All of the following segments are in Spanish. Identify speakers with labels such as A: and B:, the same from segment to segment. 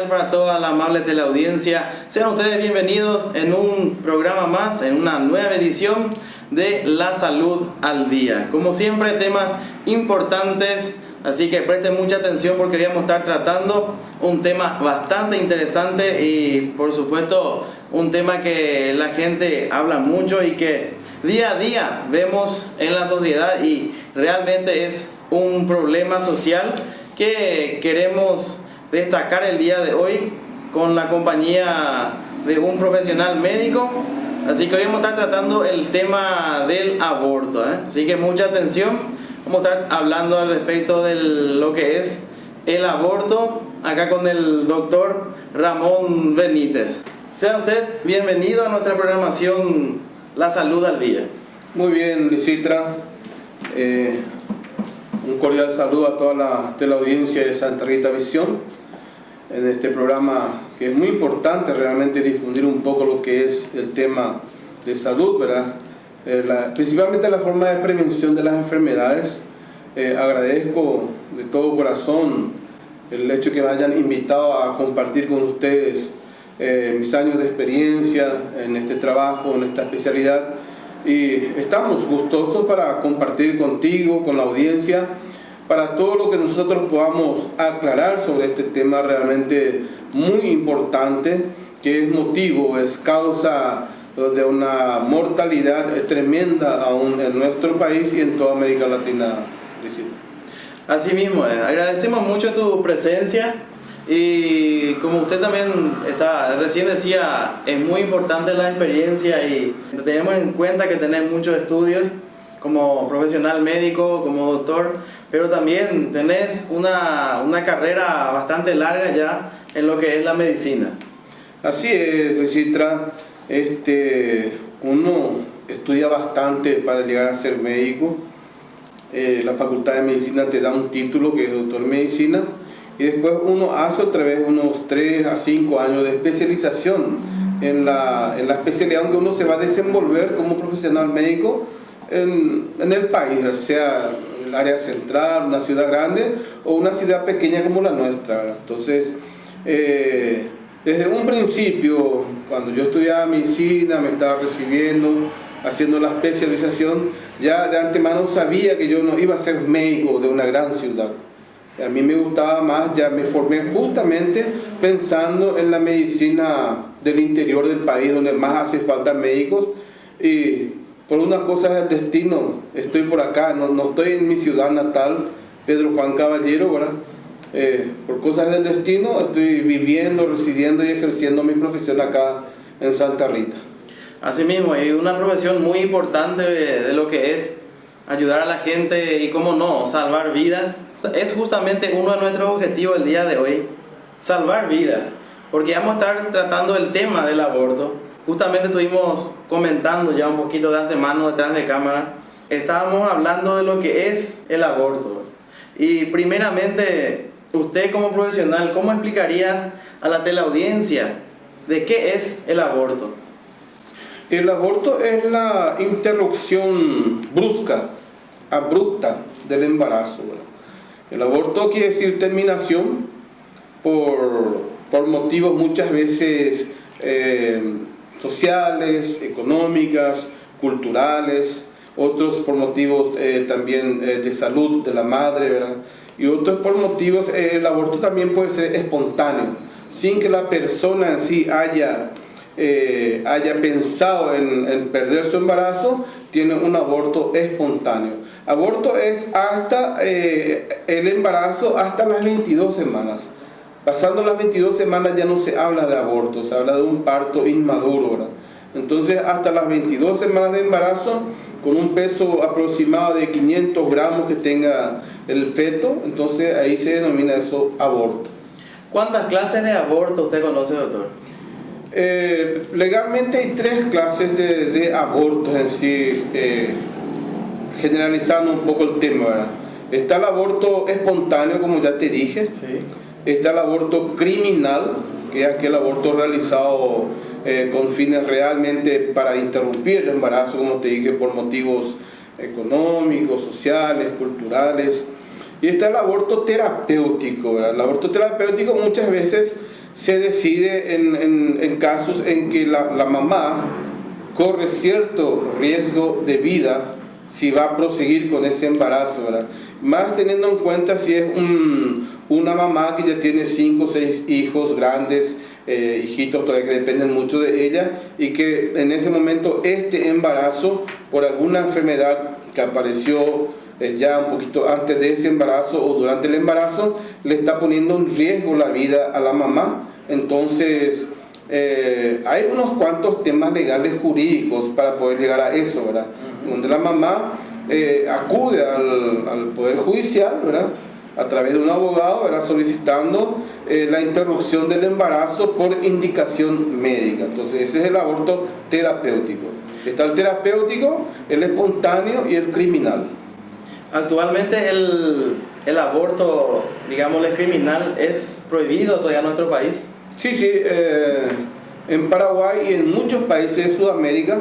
A: cordial para toda la amable teleaudiencia. Sean ustedes bienvenidos en un programa más, en una nueva edición de La Salud al Día. Como siempre, temas importantes, así que presten mucha atención porque hoy vamos a estar tratando un tema bastante interesante y, por supuesto, un tema que la gente habla mucho y que día a día vemos en la sociedad y realmente es un problema social que queremos destacar el día de hoy con la compañía de un profesional médico. Así que hoy vamos a estar tratando el tema del aborto, Así que mucha atención, vamos a estar hablando al respecto de lo que es el aborto, acá con el doctor Ramón Benítez. Sea usted bienvenido a nuestra programación La Salud al Día.
B: Muy bien, Luisitra. Un cordial saludo a toda la teleaudiencia de Santa Rita Visión en este programa, que es muy importante realmente difundir un poco lo que es el tema de salud, ¿verdad? Principalmente la forma de prevención de las enfermedades. Agradezco de todo corazón el hecho que me hayan invitado a compartir con ustedes mis años de experiencia en este trabajo, en esta especialidad, y estamos gustosos para compartir contigo, con la audiencia, para todo lo que nosotros podamos aclarar sobre este tema realmente muy importante, que es motivo, es causa de una mortalidad tremenda aún en nuestro país y en toda América Latina.
A: Así mismo, agradecemos mucho tu presencia y como usted también recién decía, es muy importante la experiencia y tenemos en cuenta que tenés muchos estudios como profesional médico, como doctor, pero también tenés una carrera bastante larga ya en lo que es la medicina.
B: Así es, Citra. Uno estudia bastante para llegar a ser médico. La Facultad de Medicina te da un título que es doctor en medicina y después uno hace otra vez unos 3 a 5 años de especialización en la especialidad en que uno se va a desenvolver como profesional médico en el país, sea el área central, una ciudad grande o una ciudad pequeña como la nuestra, ¿verdad? Entonces, desde un principio, cuando yo estudiaba medicina, me estaba recibiendo, haciendo la especialización, ya de antemano sabía que yo no iba a ser médico de una gran ciudad. A mí me gustaba más, ya me formé justamente pensando en la medicina del interior del país, donde más hace falta médicos, y por una cosa del destino, estoy por acá, no estoy en mi ciudad natal, Pedro Juan Caballero, ¿verdad? Por cosas del destino estoy viviendo, residiendo y ejerciendo mi profesión acá en Santa Rita.
A: Asimismo, hay una profesión muy importante de lo que es ayudar a la gente y, cómo no, salvar vidas. Es justamente uno de nuestros objetivos el día de hoy, salvar vidas, porque vamos a estar tratando el tema del aborto. Justamente estuvimos comentando ya un poquito de antemano detrás de cámara. Estábamos hablando de lo que es el aborto. Y primeramente, usted como profesional, ¿cómo explicaría a la teleaudiencia de qué es el aborto?
B: El aborto es la interrupción brusca, abrupta del embarazo, ¿verdad? El aborto quiere decir terminación por motivos muchas veces sociales, económicas, culturales, otros por motivos también de salud de la madre, ¿verdad? Y otros por motivos, el aborto también puede ser espontáneo, sin que la persona en sí haya pensado en perder su embarazo, tiene un aborto espontáneo. Aborto es hasta el embarazo hasta las 22 semanas. Pasando las 22 semanas ya no se habla de aborto, se habla de un parto inmaduro, ¿verdad? Entonces hasta las 22 semanas de embarazo, con un peso aproximado de 500 gramos que tenga el feto, entonces ahí se denomina eso aborto.
A: ¿Cuántas clases de aborto usted conoce, doctor?
B: Legalmente hay 3 clases de abortos en sí, generalizando un poco el tema, ¿verdad? Está el aborto espontáneo, como ya te dije.
A: Sí.
B: Está el aborto criminal, que es aquel aborto realizado con fines realmente para interrumpir el embarazo, como te dije, por motivos económicos, sociales, culturales. Y está el aborto terapéutico, ¿verdad? El aborto terapéutico muchas veces se decide en casos en que la mamá corre cierto riesgo de vida si va a proseguir con ese embarazo, ¿verdad? Más teniendo en cuenta si es una mamá que ya tiene 5 o 6 hijos grandes, hijitos todavía que dependen mucho de ella, y que en ese momento este embarazo, por alguna enfermedad que apareció ya un poquito antes de ese embarazo o durante el embarazo, le está poniendo en riesgo la vida a la mamá. Entonces hay unos cuantos temas legales jurídicos para poder llegar a eso, ¿verdad? Donde la mamá acude al Poder Judicial, ¿verdad?, a través de un abogado, ¿verdad?, solicitando la interrupción del embarazo por indicación médica. Entonces ese es el aborto terapéutico. Está el terapéutico, el espontáneo y el criminal.
A: Actualmente el aborto, digámosle, criminal es prohibido todavía en nuestro país.
B: Sí, en Paraguay y en muchos países de Sudamérica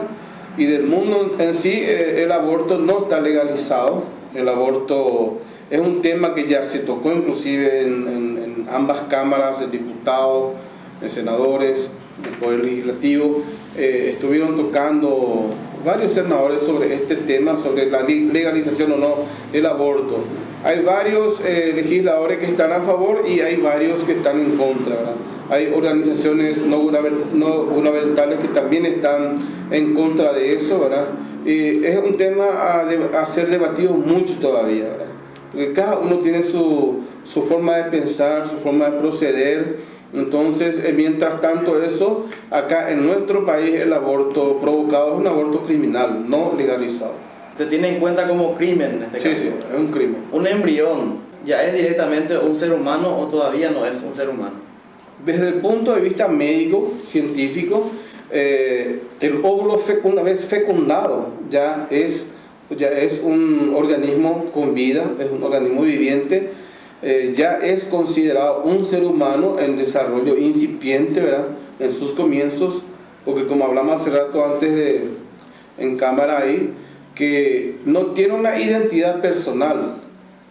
B: y del mundo en sí, el aborto no está legalizado. El aborto es un tema que ya se tocó inclusive en ambas cámaras, de diputados, de senadores, del Poder Legislativo. Estuvieron tocando varios senadores sobre este tema, sobre la legalización o no del aborto. Hay varios legisladores que están a favor y hay varios que están en contra, ¿verdad? Hay organizaciones no gubernamentales que también están en contra de eso, ¿verdad? Es un tema a ser debatido mucho todavía, ¿verdad? Porque cada uno tiene su forma de pensar, su forma de proceder. Entonces, mientras tanto eso, acá en nuestro país el aborto provocado es un aborto criminal, no legalizado.
A: ¿Se tiene en cuenta como crimen en este caso?
B: Sí, es un crimen.
A: ¿Un embrión ya es directamente un ser humano o todavía no es un ser humano?
B: Desde el punto de vista médico, científico, el óvulo una vez fecundado ya es un organismo con vida, es un organismo viviente, ya es considerado un ser humano en desarrollo incipiente, ¿verdad?, en sus comienzos, porque como hablamos hace rato antes en cámara ahí, que no tiene una identidad personal,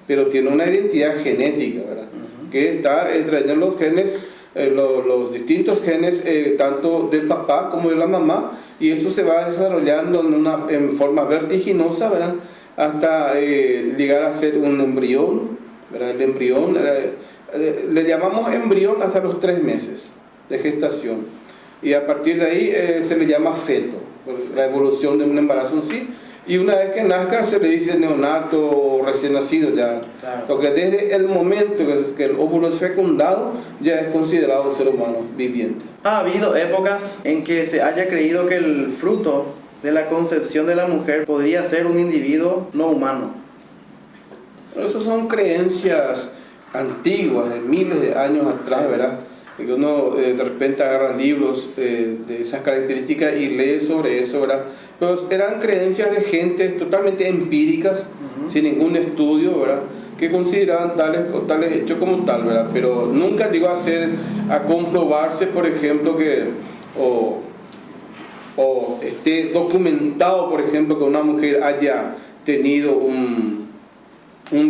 B: pero tiene una identidad genética, ¿verdad? Que está trayendo los genes, los distintos genes, tanto del papá como de la mamá, y eso se va desarrollando en forma vertiginosa, ¿verdad?, hasta llegar a ser un embrión, ¿verdad? El embrión, le llamamos embrión hasta los 3 meses de gestación, y a partir de ahí se le llama feto, la evolución de un embarazo en sí. Y una vez que nazca se le dice neonato o recién nacido ya. Claro. Porque desde el momento que el óvulo es fecundado ya es considerado un ser humano viviente.
A: Ha habido épocas en que se haya creído que el fruto de la concepción de la mujer podría ser un individuo no humano.
B: Esas son creencias antiguas, de miles de años atrás, ¿verdad? Que uno de repente agarra libros de esas características y lee sobre eso, ¿verdad? Pero eran creencias de gente totalmente empíricas, sin ningún estudio, ¿verdad?, que consideraban tales hechos como tal, ¿verdad? Pero nunca llegó a comprobarse, por ejemplo, que o esté documentado, por ejemplo, que una mujer haya tenido un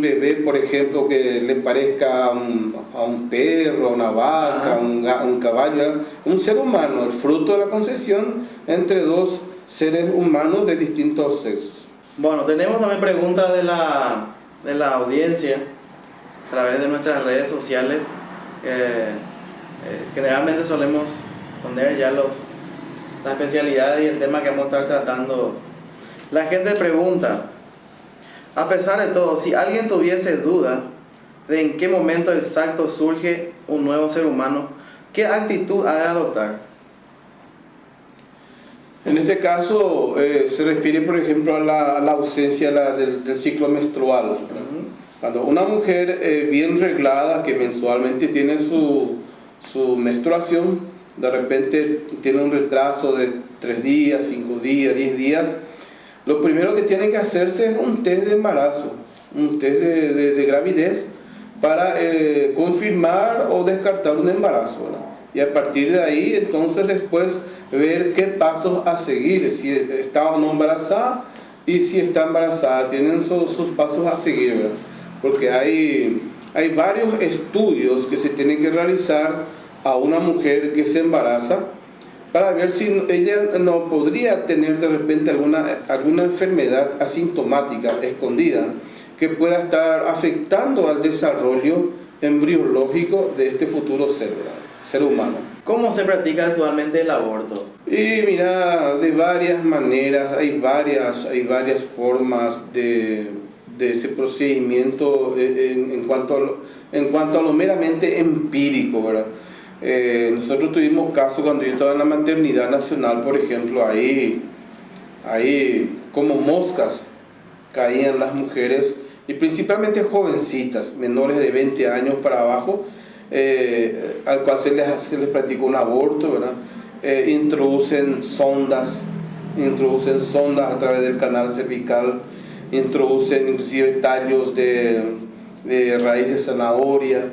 B: bebé, por ejemplo, que le parezca a un perro, a una vaca, a un caballo, ¿verdad?, un ser humano, el fruto de la concepción entre 2 seres humanos de distintos sexos.
A: Bueno, tenemos también preguntas de la audiencia a través de nuestras redes sociales. Generalmente solemos poner ya las especialidades y el tema que vamos a estar tratando. La gente pregunta: a pesar de todo, si alguien tuviese duda de en qué momento exacto surge un nuevo ser humano, ¿qué actitud ha de adoptar?
B: En este caso se refiere, por ejemplo, a la ausencia del ciclo menstrual. Cuando una mujer bien reglada, que mensualmente tiene su menstruación, de repente tiene un retraso de 3 días, 5 días, 10 días, lo primero que tiene que hacerse es un test de embarazo, un test de gravidez, para confirmar o descartar un embarazo, ¿verdad? Y a partir de ahí, entonces después ver qué pasos a seguir, si está o no embarazada, y si está embarazada, tienen sus pasos a seguir, ¿verdad? Porque hay varios estudios que se tienen que realizar a una mujer que se embaraza para ver si ella no podría tener de repente alguna enfermedad asintomática escondida que pueda estar afectando al desarrollo embriológico de este futuro ser humano.
A: ¿Cómo se practica actualmente el aborto?
B: Y mira, de varias maneras, hay varias formas de ese procedimiento en cuanto a lo meramente empírico, ¿verdad? Nosotros tuvimos casos cuando yo estaba en la maternidad nacional, por ejemplo, ahí como moscas caían las mujeres, y principalmente jovencitas, menores de 20 años para abajo, al cual se les practicó un aborto, ¿verdad? Introducen sondas a través del canal cervical, introducen inclusive tallos de raíz de zanahoria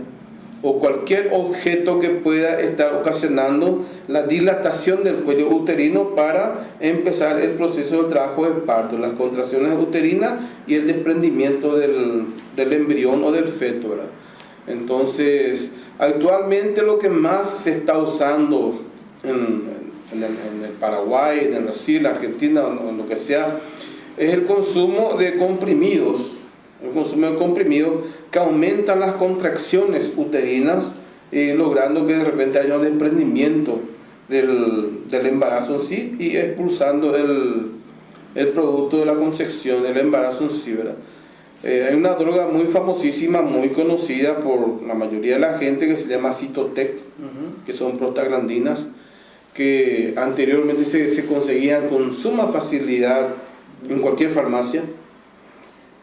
B: o cualquier objeto que pueda estar ocasionando la dilatación del cuello uterino para empezar el proceso del trabajo de parto, las contracciones uterinas y el desprendimiento del embrión o del feto, ¿verdad? Entonces, actualmente lo que más se está usando en el Paraguay, en el Brasil, Argentina o en lo que sea, es el consumo de comprimidos. El consumo de comprimidos que aumentan las contracciones uterinas, logrando que de repente haya un desprendimiento del embarazo en sí y expulsando el producto de la concepción del embarazo en sí, ¿verdad? Hay una droga muy famosísima, muy conocida por la mayoría de la gente, que se llama Cytotec, que son prostaglandinas, que anteriormente se conseguían con suma facilidad en cualquier farmacia.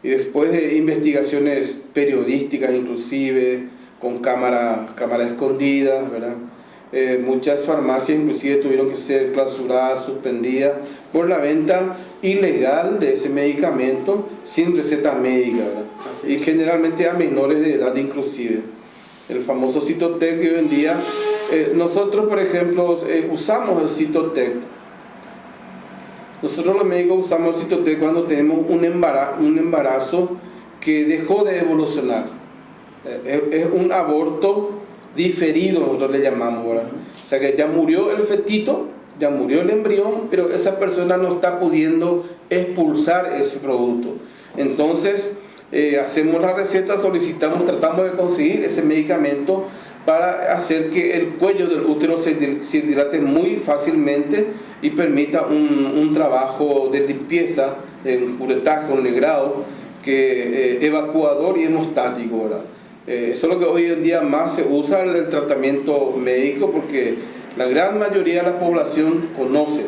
B: Y después de investigaciones periodísticas, inclusive con cámara escondida, ¿verdad? Muchas farmacias inclusive tuvieron que ser clausuradas, suspendidas por la venta ilegal de ese medicamento sin receta médica, ¿verdad? Y generalmente a menores de edad inclusive. El famoso Cytotec, que hoy en día nosotros, por ejemplo, usamos el Cytotec. Nosotros los médicos usamos el Cytotec cuando tenemos un embarazo que dejó de evolucionar. Es un aborto diferido, nosotros le llamamos, ¿verdad? O sea que ya murió el fetito, ya murió el embrión, pero esa persona no está pudiendo expulsar ese producto. Entonces, hacemos la receta, tratamos de conseguir ese medicamento para hacer que el cuello del útero se dilate muy fácilmente y permita un trabajo de limpieza, de un curetaje, un negrado, evacuador y hemostático, ¿verdad? Eso es lo que hoy en día más se usa en el tratamiento médico, porque la gran mayoría de la población conoce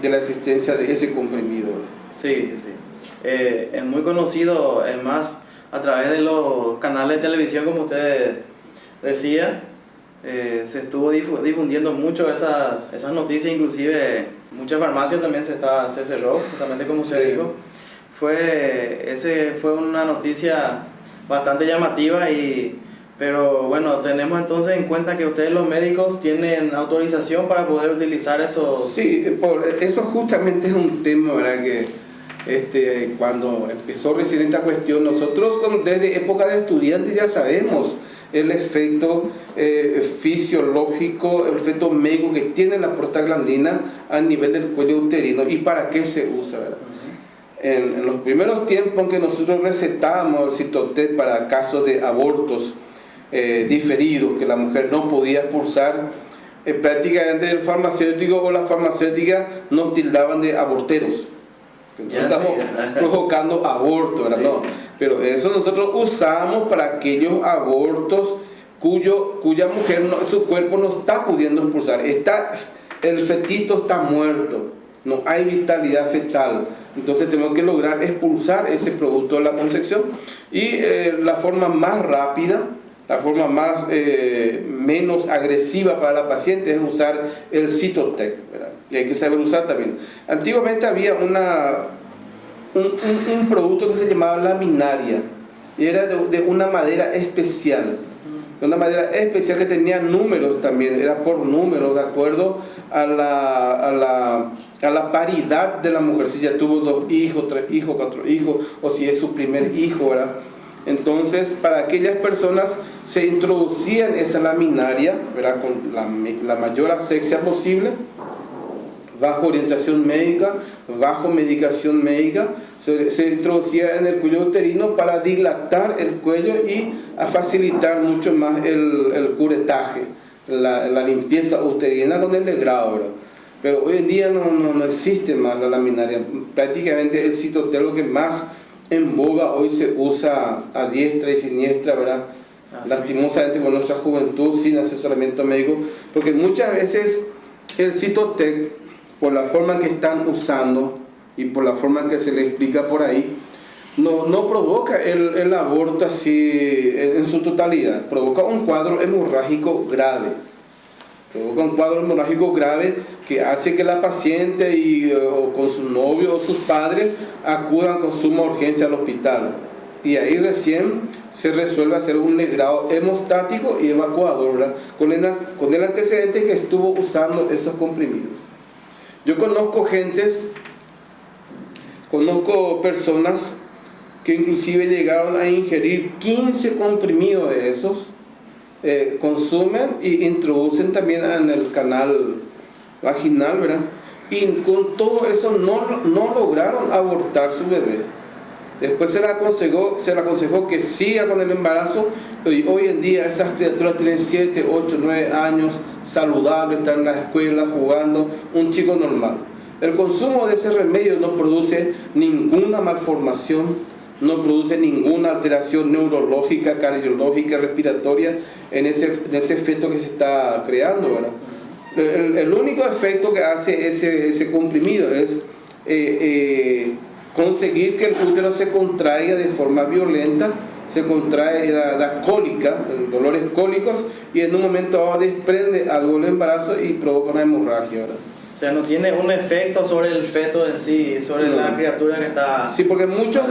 B: de la existencia de ese comprimido, ¿verdad?
A: Sí. Es muy conocido, es más, a través de los canales de televisión, como usted decía, se estuvo difundiendo mucho esas noticias, inclusive muchas farmacias también se cerró, justamente como usted dijo. Fue una noticia bastante llamativa, pero bueno, tenemos entonces en cuenta que ustedes los médicos tienen autorización para poder utilizar esos...
B: Sí, eso justamente es un tema, ¿verdad? Que cuando empezó recién esta cuestión, nosotros desde época de estudiantes ya sabemos el efecto fisiológico, el efecto médico que tiene la prostaglandina a nivel del cuello uterino y para qué se usa, ¿verdad? En los primeros tiempos en que nosotros recetábamos el Cytotec para casos de abortos diferidos, que la mujer no podía expulsar, prácticamente el farmacéutico o la farmacéutica nos tildaban de aborteros. Entonces estamos provocando aborto, ¿verdad? Sí. No, pero eso nosotros usamos para aquellos abortos cuya mujer, su cuerpo no está pudiendo expulsar. El fetito está muerto, no hay vitalidad fetal. Entonces tenemos que lograr expulsar ese producto de la concepción. Y la forma más rápida, la forma menos agresiva para la paciente es usar el Cytotec, ¿verdad? Y hay que saber usar también. Antiguamente había un producto que se llamaba laminaria, y era de una madera especial, que tenía números también, era por números, de acuerdo a la paridad de la mujer, si ya tuvo 2 hijos, 3 hijos, 4 hijos, o si es su primer hijo, ¿verdad? Entonces, para aquellas personas se introducían esa laminaria, ¿verdad?, con la mayor asepsia posible, bajo orientación médica, bajo medicación médica, se introducía en el cuello uterino para dilatar el cuello y a facilitar mucho más el curetaje, la limpieza uterina con el legrado, ¿verdad? Pero hoy en día no existe más la laminaria. Prácticamente el Cytotec, lo que más en boga hoy se usa a diestra y siniestra, ¿verdad? Lastimosamente con nuestra juventud, sin asesoramiento médico, porque muchas veces el Cytotec, por la forma que están usando y por la forma que se le explica por ahí, no provoca el aborto así en su totalidad, provoca un cuadro hemorrágico grave. Provoca un cuadro hemorrágico grave que hace que la paciente o con su novio o sus padres acudan con suma urgencia al hospital. Y ahí recién se resuelve hacer un legrado hemostático y evacuador, ¿verdad?, con el antecedente que estuvo usando esos comprimidos. Yo conozco personas que inclusive llegaron a ingerir 15 comprimidos de esos, consumen y introducen también en el canal vaginal, ¿verdad? Y con todo eso no lograron abortar su bebé. Después se le aconsejó que siga con el embarazo, y hoy en día esas criaturas tienen 7, 8, 9 años, saludables, están en la escuela jugando, un chico normal. El consumo de ese remedio no produce ninguna malformación, no produce ninguna alteración neurológica, cardiológica, respiratoria en ese efecto que se está creando, ¿verdad? El único efecto que hace ese comprimido es conseguir que el útero se contraiga de forma violenta, se contrae, da cólica, dolores cólicos, y en un momento dado desprende algo del embarazo y provoca una hemorragia, ¿verdad?
A: O sea, no tiene un efecto sobre el feto en sí, sobre la criatura que está...
B: Sí, porque muchas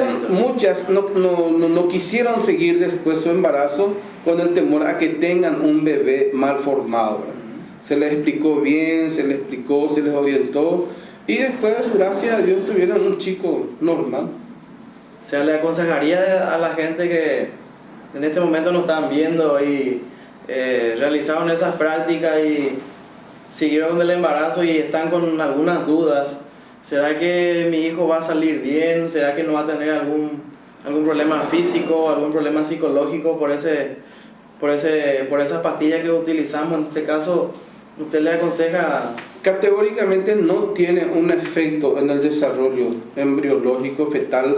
B: no quisieron seguir después su embarazo con el temor a que tengan un bebé mal formado, ¿verdad? Se les explicó bien, se les orientó, y después, gracias a Dios, tuvieron un chico normal.
A: O sea, le aconsejaría a la gente que en este momento nos están viendo y realizaron esas prácticas y siguieron con el embarazo y están con algunas dudas. ¿Será que mi hijo va a salir bien? ¿Será que no va a tener algún problema físico, algún problema psicológico por esa pastilla que utilizamos? En este caso, ¿usted le aconseja?
B: Categóricamente no tiene un efecto en el desarrollo embriológico fetal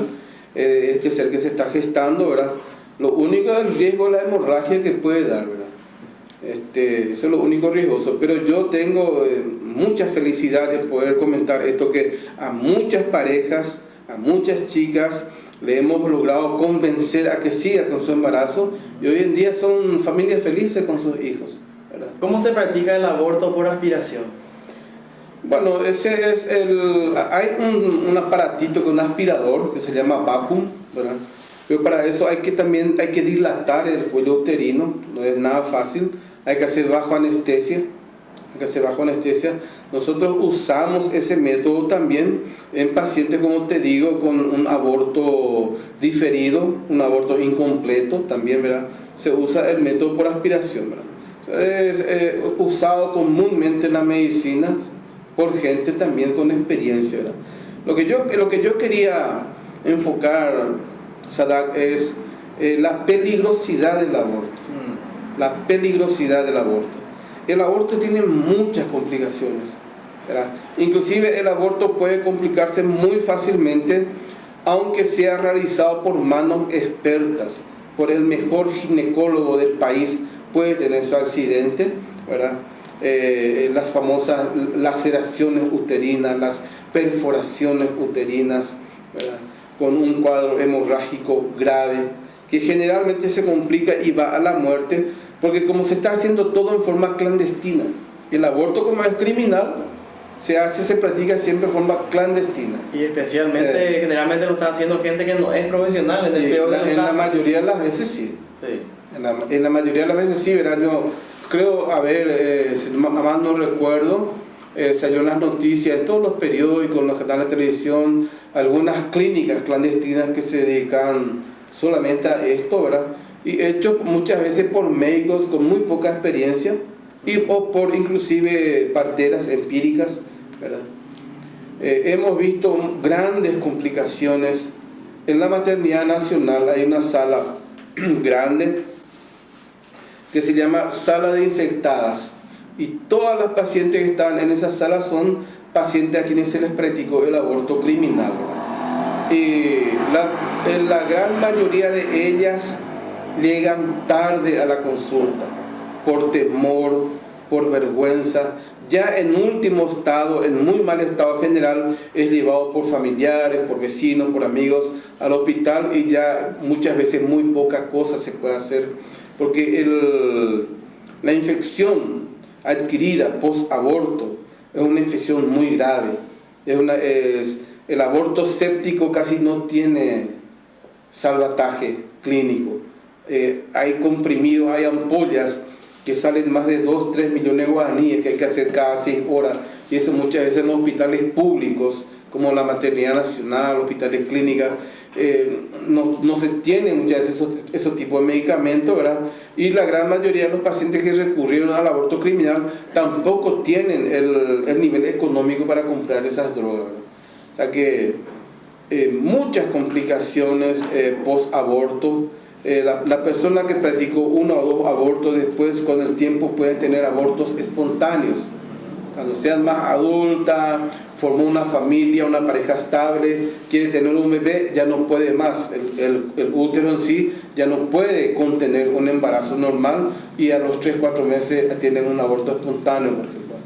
B: este ser que se está gestando, ¿verdad? Lo único del riesgo es la hemorragia que puede dar, ¿verdad? Eso es lo único riesgoso, pero yo tengo mucha felicidad de poder comentar esto, que a muchas parejas, a muchas chicas le hemos logrado convencer a que siga con su embarazo, y hoy en día son familias felices con sus hijos, ¿verdad?
A: ¿Cómo se practica el aborto por aspiración?
B: Bueno, hay un aparatito con un aspirador que se llama vacuum, ¿verdad? Pero para eso hay que dilatar el cuello uterino, no es nada fácil, hay que hacer bajo anestesia. Nosotros usamos ese método también en pacientes, como te digo, con un aborto diferido, un aborto incompleto también, ¿verdad? Se usa el método por aspiración, ¿verdad? Es usado comúnmente en la medicina por gente también con experiencia, ¿verdad? Lo que yo quería enfocar, Sadak, es la peligrosidad del aborto. La peligrosidad del aborto. El aborto tiene muchas complicaciones, ¿verdad? Inclusive el aborto puede complicarse muy fácilmente, aunque sea realizado por manos expertas, por el mejor ginecólogo del país, puede tener su accidente, ¿verdad? Las famosas laceraciones uterinas, las perforaciones uterinas, ¿verdad?, con un cuadro hemorrágico grave, que generalmente se complica y va a la muerte, porque como se está haciendo todo en forma clandestina, el aborto, como es criminal, se practica siempre en forma clandestina.
A: Y especialmente, generalmente lo está haciendo gente que no es profesional, en el peor de los casos.
B: En la mayoría de las veces sí. En la mayoría de las veces sí, ¿verdad? Yo creo, si más no recuerdo, salió en las noticias, en todos los periódicos, en los canales de televisión, algunas clínicas clandestinas que se dedican solamente a esto, ¿verdad? Y hecho muchas veces por médicos con muy poca experiencia o por inclusive parteras empíricas, ¿verdad? Hemos visto grandes complicaciones. En la maternidad nacional hay una sala grande que se llama sala de infectadas, y todas las pacientes que están en esa sala son pacientes a quienes se les practicó el aborto criminal. Y la gran mayoría de ellas llegan tarde a la consulta por temor, por vergüenza. Ya en último estado, en muy mal estado general, es llevado por familiares, por vecinos, por amigos al hospital, y ya muchas veces muy poca cosa se puede hacer, porque la infección adquirida post-aborto es una infección muy grave. El aborto séptico casi no tiene salvataje clínico. Hay comprimidos, hay ampollas que salen más de 2-3 millones de guaraníes que hay que hacer cada 6 horas, y eso muchas veces en los hospitales públicos como la Maternidad Nacional, hospitales clínicas, no se tienen muchas veces esos tipos de medicamentos, ¿verdad? Y la gran mayoría de los pacientes que recurrieron al aborto criminal tampoco tienen el nivel económico para comprar esas drogas, ¿verdad? O sea que muchas complicaciones post-aborto. La persona que practicó 1 o 2 abortos después, con el tiempo, puede tener abortos espontáneos. Cuando sean más adulta, formó una familia, una pareja estable, quiere tener un bebé, ya no puede más. El útero en sí ya no puede contener un embarazo normal, y a los 3-4 meses tienen un aborto espontáneo, por ejemplo.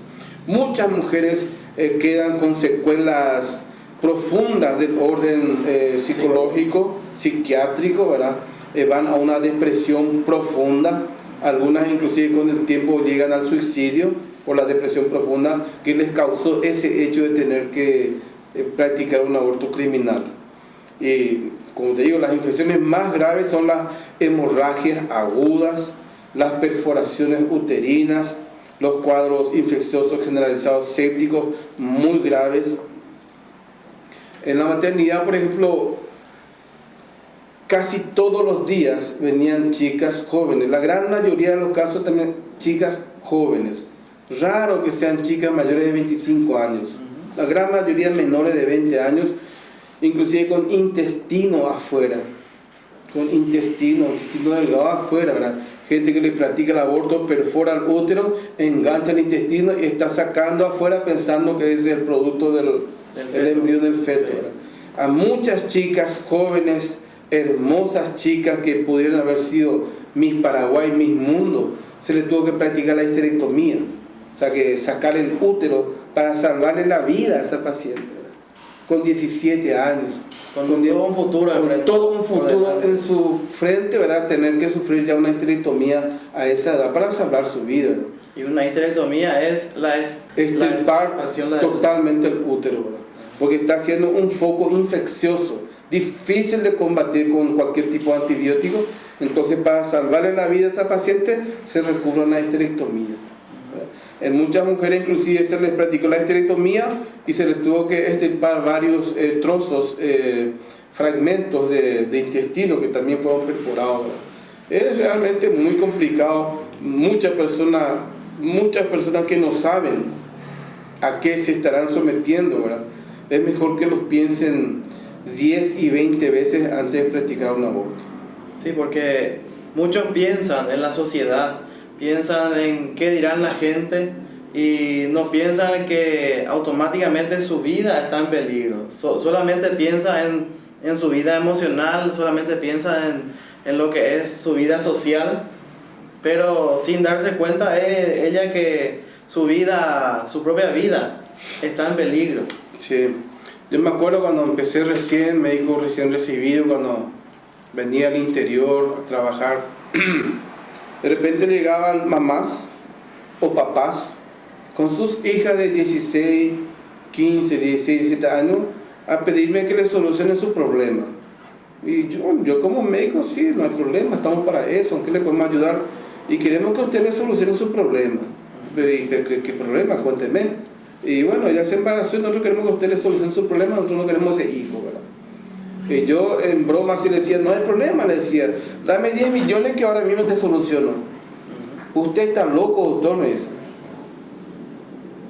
B: Muchas mujeres quedan con secuelas profundas del orden psicológico, psiquiátrico, ¿verdad? Van a una depresión profunda. Algunas inclusive con el tiempo llegan al suicidio por la depresión profunda que les causó ese hecho de tener que practicar un aborto criminal. Y como te digo, las infecciones más graves son las hemorragias agudas, las perforaciones uterinas, los cuadros infecciosos generalizados sépticos muy graves. En la maternidad, por ejemplo, casi todos los días venían chicas jóvenes, la gran mayoría de los casos también chicas jóvenes. Raro que sean chicas mayores de 25 años, la gran mayoría menores de 20 años, inclusive con intestino afuera, con intestino delgado afuera, ¿verdad? Gente que le practica el aborto, perfora el útero, engancha el intestino y está sacando afuera pensando que es el producto del embrión del feto, ¿verdad? A muchas chicas jóvenes, hermosas chicas que pudieron haber sido Miss Paraguay, Miss Mundo, se les tuvo que practicar la histerectomía, o sea que sacar el útero para salvarle la vida a esa paciente, ¿verdad? Con 17 años,
A: con todo un futuro
B: en su frente, ¿verdad? Tener que sufrir ya una histerectomía a esa edad para salvar su vida, ¿verdad?
A: Y una histerectomía es
B: extirpar totalmente el útero, ¿verdad? Porque está siendo un foco infeccioso, difícil de combatir con cualquier tipo de antibiótico. Entonces, para salvarle la vida a esa paciente, se recurre a una histerectomía, ¿verdad? En muchas mujeres inclusive se les practicó la histerectomía y se les tuvo que extirpar varios trozos, fragmentos de intestino que también fueron perforados, ¿verdad? Es realmente muy complicado. Muchas personas que no saben a qué se estarán sometiendo, ¿verdad? Es mejor que los piensen 10 y 20 veces antes de practicar un aborto.
A: Sí, porque muchos piensan en la sociedad, piensan en qué dirán la gente, y no piensan que automáticamente su vida está en peligro. Solamente piensa en su vida emocional, solamente piensa en lo que es su vida social, pero sin darse cuenta ella que su propia vida está en peligro.
B: Sí, yo me acuerdo cuando empecé recién, médico recién recibido, cuando venía al interior a trabajar, de repente llegaban mamás o papás con sus hijas de 16, 15, 16, 17 años a pedirme que les solucione su problema. Y yo como médico, sí, no hay problema, estamos para eso, ¿en qué le podemos ayudar? Y queremos que usted le solucione su problema. Y dije, ¿qué problema? Cuénteme. Y bueno, ella se embarazó y nosotros queremos que usted le solucione su problema, nosotros no queremos ese hijo, ¿verdad? Yo en broma sí le decía, no hay problema, le decía, dame 10 millones que ahora mismo te soluciono. Usted está loco, doctor, me dice.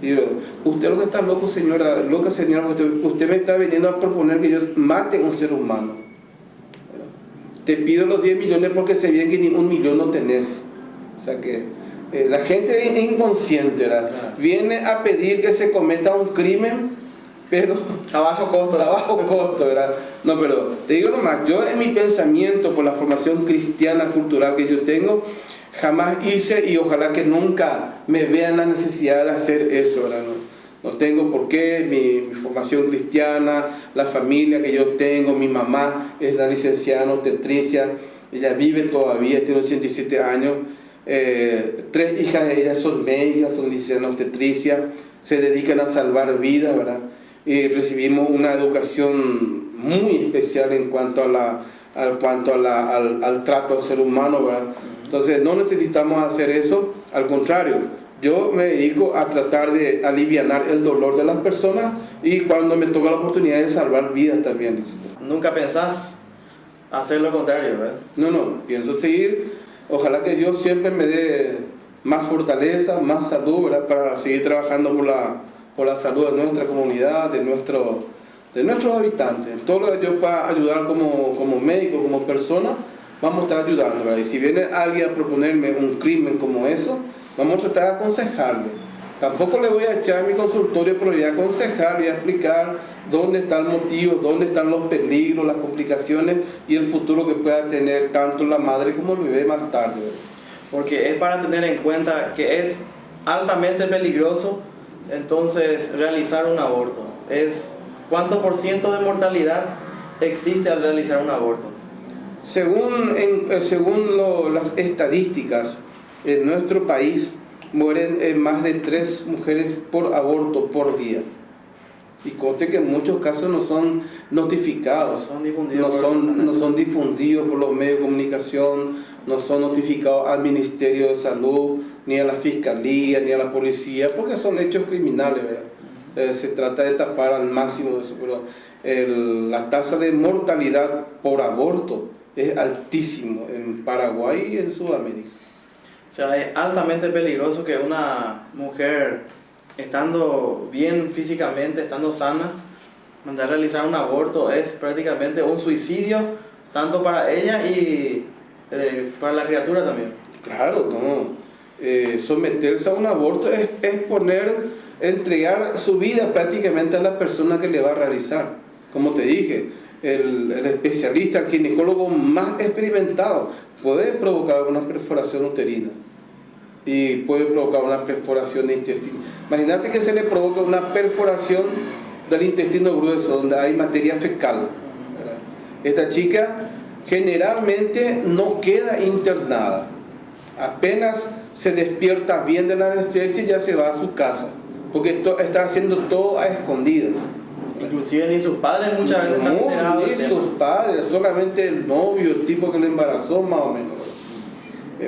B: Digo, usted lo que está loco, señora, loca señora, usted me está viniendo a proponer que yo mate a un ser humano. Te pido los 10 millones porque se bien que ni 1 millón no tenés. O sea que la gente es inconsciente, ¿verdad? Viene a pedir que se cometa un crimen, pero
A: a bajo costo.
B: A bajo costo, ¿verdad? No, pero te digo nomás, yo en mi pensamiento, por la formación cristiana, cultural que yo tengo, jamás hice y ojalá que nunca me vean la necesidad de hacer eso, ¿verdad? No tengo por qué, mi formación cristiana, la familia que yo tengo, mi mamá es la licenciada en obstetricia, ella vive todavía, tiene 87 años, 3 hijas de ella son médicas, son licenciadas en obstetricia, se dedican a salvar vidas, ¿verdad? Y recibimos una educación muy especial en cuanto al trato al ser humano, ¿verdad? Entonces no necesitamos hacer eso, al contrario, yo me dedico a tratar de alivianar el dolor de las personas y cuando me toca la oportunidad de salvar vidas también.
A: ¿Nunca pensás hacer lo contrario, verdad?
B: No, pienso seguir, ojalá que Dios siempre me dé más fortaleza, más salud, ¿verdad? Para seguir trabajando por la salud de nuestra comunidad, de nuestros habitantes. Todo lo que yo pueda ayudar como médico, como persona, vamos a estar ayudando, ¿verdad? Y si viene alguien a proponerme un crimen como eso, vamos a tratar de aconsejarle. Tampoco le voy a echar a mi consultorio, pero voy a aconsejar, voy a explicar dónde está el motivo, dónde están los peligros, las complicaciones y el futuro que pueda tener tanto la madre como el bebé más tarde, ¿verdad?
A: Porque es para tener en cuenta que es altamente peligroso entonces realizar un aborto. ¿Cuánto por ciento de mortalidad existe al realizar un aborto?
B: Según las estadísticas, en nuestro país mueren más de 3 mujeres por aborto por día. Y conste que en muchos casos no son notificados, no son difundidos por los medios de comunicación, no son notificados al Ministerio de Salud, ni a la Fiscalía, ni a la Policía, porque son hechos criminales, ¿verdad? Se trata de tapar al máximo de eso, pero la tasa de mortalidad por aborto es altísimo en Paraguay y en Sudamérica.
A: O sea, es altamente peligroso que una mujer, estando bien físicamente, estando sana, mandar a realizar un aborto es prácticamente un suicidio, tanto para ella y para la criatura también.
B: Claro, no. Someterse a un aborto es entregar su vida prácticamente a la persona que le va a realizar. Como te dije, el especialista, el ginecólogo más experimentado puede provocar una perforación uterina y puede provocar una perforación de intestino. Imagínate que se le provoca una perforación del intestino grueso donde hay materia fecal, ¿verdad? Esta chica generalmente no queda internada, apenas se despierta bien de la anestesia y ya se va a su casa, porque está haciendo todo a escondidas.
A: Inclusive ni sus padres muchas veces están enterados.
B: Ni sus padres, solamente el novio, el tipo que lo embarazó más o menos.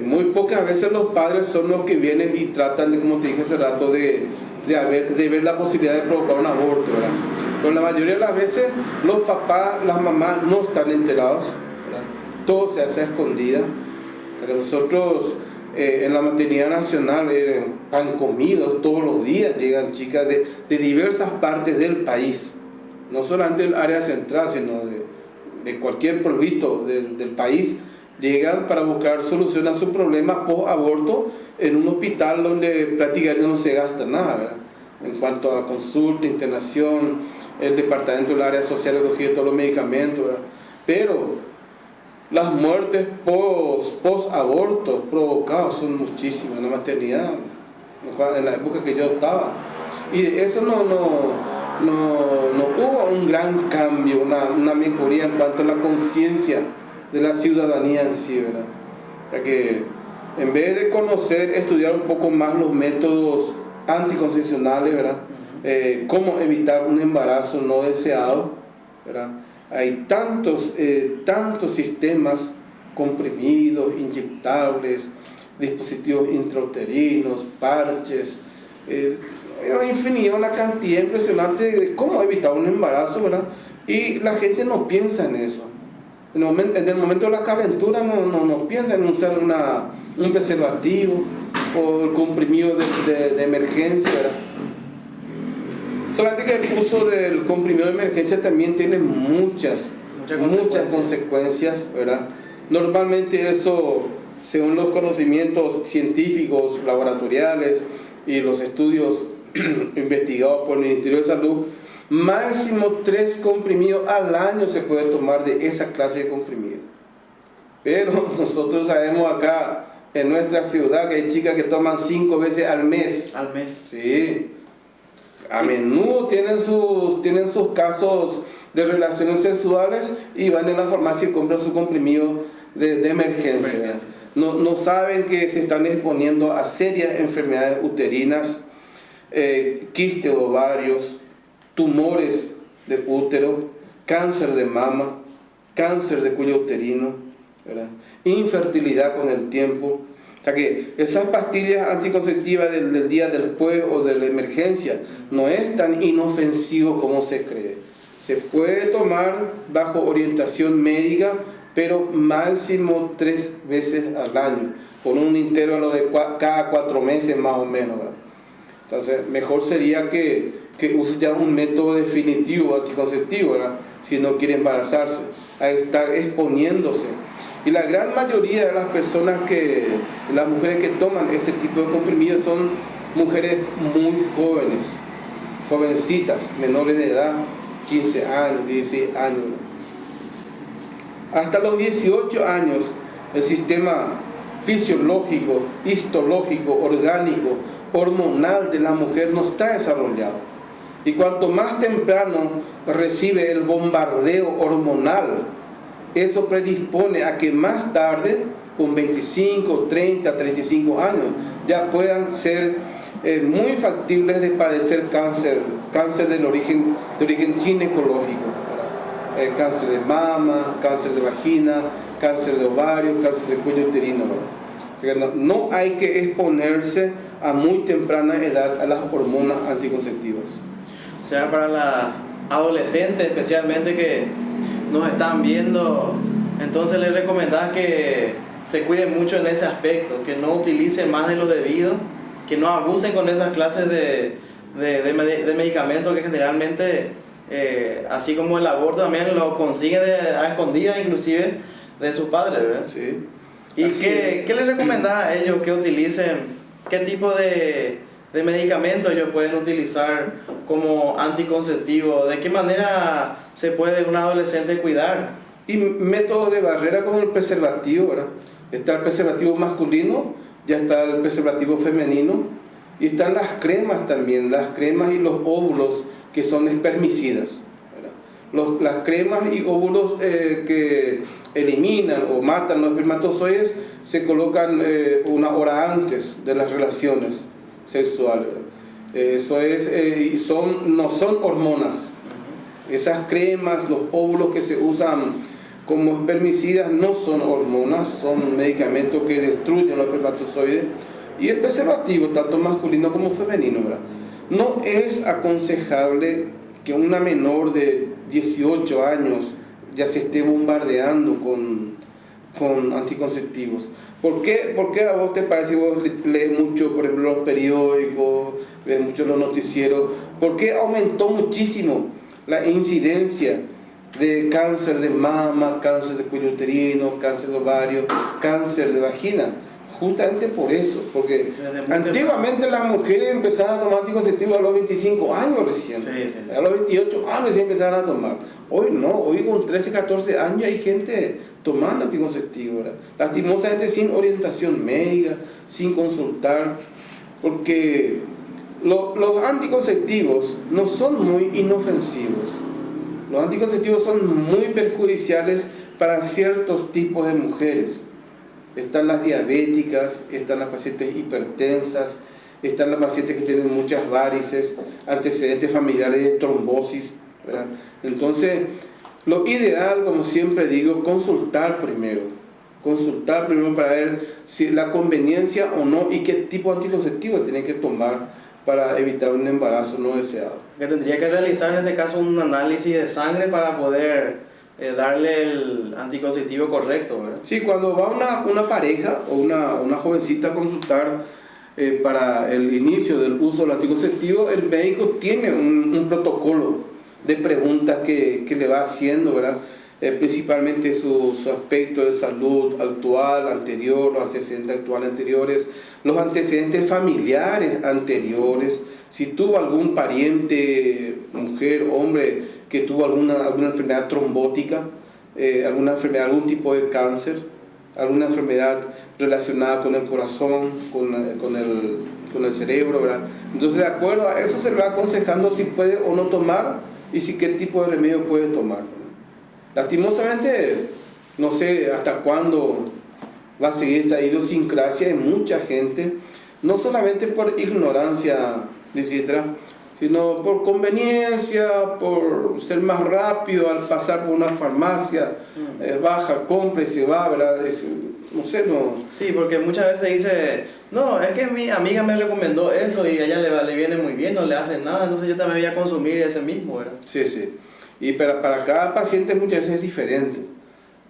B: Muy pocas veces los padres son los que vienen y tratan de, como te dije hace rato, de ver la posibilidad de provocar un aborto, ¿verdad? Pero la mayoría de las veces los papás, las mamás no están enterados, ¿verdad? Todo se hace a escondida. Nosotros en la maternidad nacional pan comidos todos los días, llegan chicas de diversas partes del país, no solamente del área central, sino de cualquier pueblito del país, llegan para buscar solución a sus problemas post-aborto en un hospital donde prácticamente no se gasta nada, ¿verdad? En cuanto a consulta, internación, el departamento del área social consigue todos los medicamentos, ¿verdad? Pero las muertes post-aborto provocadas son muchísimas en la maternidad, en la época que yo estaba. Y eso no hubo un gran cambio, una mejoría en cuanto a la conciencia de la ciudadanía en sí, ¿verdad? O sea que en vez de conocer, estudiar un poco más los métodos anticoncepcionales, ¿verdad? Cómo evitar un embarazo no deseado, ¿verdad? Hay tantos sistemas comprimidos, inyectables, dispositivos intrauterinos, parches, infinidad, una cantidad impresionante de cómo evitar un embarazo, ¿verdad? Y la gente no piensa en eso. En el momento de la calentura no piensa en usar un preservativo o el comprimido de emergencia, ¿verdad? Solamente que el uso del comprimido de emergencia también tiene muchas consecuencias, ¿verdad? Normalmente eso, según los conocimientos científicos, laboratoriales y los estudios investigados por el Ministerio de Salud, máximo 3 comprimidos al año se puede tomar de esa clase de comprimido. Pero nosotros sabemos acá en nuestra ciudad que hay chicas que toman 5 veces al mes.
A: Al mes.
B: Sí. A menudo tienen sus casos de relaciones sexuales y van en la farmacia y compran su comprimido de emergencia. No saben que se están exponiendo a serias enfermedades uterinas, quistes de ovarios, tumores de útero, cáncer de mama, cáncer de cuello uterino, ¿verdad? Infertilidad con el tiempo. O sea que esas pastillas anticonceptivas del día después o de la emergencia no es tan inofensivo como se cree. Se puede tomar bajo orientación médica, pero máximo 3 veces al año, con un intervalo de cada 4 meses más o menos, ¿verdad? Entonces, mejor sería que use ya un método definitivo anticonceptivo, ¿verdad? Si no quiere embarazarse, a estar exponiéndose. Y la gran mayoría de las las mujeres que toman este tipo de comprimidos son mujeres muy jóvenes, jovencitas, menores de edad, 15 años, 16 años. Hasta los 18 años, el sistema fisiológico, histológico, orgánico, hormonal de la mujer no está desarrollado. Y cuanto más temprano recibe el bombardeo hormonal, eso predispone a que más tarde, con 25, 30, 35 años, ya puedan ser muy factibles de padecer cáncer de origen ginecológico, cáncer de mama, cáncer de vagina, cáncer de ovario, cáncer de cuello uterino, ¿verdad? O sea que no hay que exponerse a muy temprana edad a las hormonas anticonceptivas.
A: O sea, para las adolescentes especialmente que nos están viendo, entonces les recomendás que se cuiden mucho en ese aspecto, que no utilicen más de lo debido, que no abusen con esas clases de medicamentos que generalmente, así como el aborto, también lo consiguen a escondidas inclusive de sus padres, ¿verdad?
B: Sí.
A: ¿Y qué les recomendás a ellos que utilicen? ¿Qué tipo de medicamentos ellos pueden utilizar como anticonceptivo? ¿De qué manera se puede un adolescente cuidar?
B: Y métodos de barrera como el preservativo, ¿verdad? Está el preservativo masculino, ya está el preservativo femenino, y están las cremas también, las cremas y los óvulos que son espermicidas, ¿verdad? Las cremas y óvulos que eliminan o matan los espermatozoides se colocan una hora antes de las relaciones sexuales, ¿verdad? Eso es, y no son hormonas. Esas cremas, los óvulos que se usan como espermicidas no son hormonas, son medicamentos que destruyen los espermatozoides. Y el preservativo, tanto masculino como femenino, ¿verdad? No es aconsejable que una menor de 18 años ya se esté bombardeando con anticonceptivos. ¿Por qué a vos te parece, vos lees mucho, por ejemplo, los periódicos, lees mucho los noticieros? ¿Por qué aumentó muchísimo la incidencia de cáncer de mama, cáncer de cuello uterino, cáncer de ovario, cáncer de vagina? Justamente por eso, porque antiguamente las mujeres empezaban a tomar anticonceptivos a los 25 años recién, a los 28 años ya empezaban a tomar. Hoy no, hoy con 13, 14 años hay gente tomando anticonceptivos, ¿verdad? Lastimosamente sin orientación médica, sin consultar, porque los anticonceptivos no son muy inofensivos. Los anticonceptivos son muy perjudiciales para ciertos tipos de mujeres. Están las diabéticas, están las pacientes hipertensas, están las pacientes que tienen muchas varices, antecedentes familiares de trombosis, ¿verdad? Entonces, lo ideal, como siempre digo, consultar primero para ver si la conveniencia o no y qué tipo de anticonceptivo tienen que tomar para evitar un embarazo no deseado.
A: Que tendría que realizar en este caso un análisis de sangre para poder darle el anticonceptivo correcto, ¿verdad?
B: Sí, cuando va una pareja o una jovencita a consultar para el inicio del uso del anticonceptivo, el médico tiene un protocolo de preguntas que le va haciendo, ¿verdad? Principalmente su aspecto de salud actual, anterior, los antecedentes actuales anteriores, los antecedentes familiares anteriores, si tuvo algún pariente, mujer, hombre, que tuvo alguna enfermedad trombótica, alguna enfermedad, algún tipo de cáncer, alguna enfermedad relacionada con el corazón, con el cerebro, ¿verdad? Entonces, de acuerdo a eso se le va aconsejando si puede o no tomar y si qué tipo de remedio puede tomar, ¿verdad? Lastimosamente, no sé hasta cuándo va a seguir esta idiosincrasia de mucha gente, no solamente por ignorancia, etcétera, sino por conveniencia, por ser más rápido al pasar por una farmacia, baja, compra y se va, ¿verdad? No sé, no.
A: Sí, porque muchas veces dice, no, es que mi amiga me recomendó eso y a ella le viene muy bien, no le hace nada, entonces yo también voy a consumir ese mismo, ¿verdad?
B: Sí, sí. Y para cada paciente muchas veces es diferente.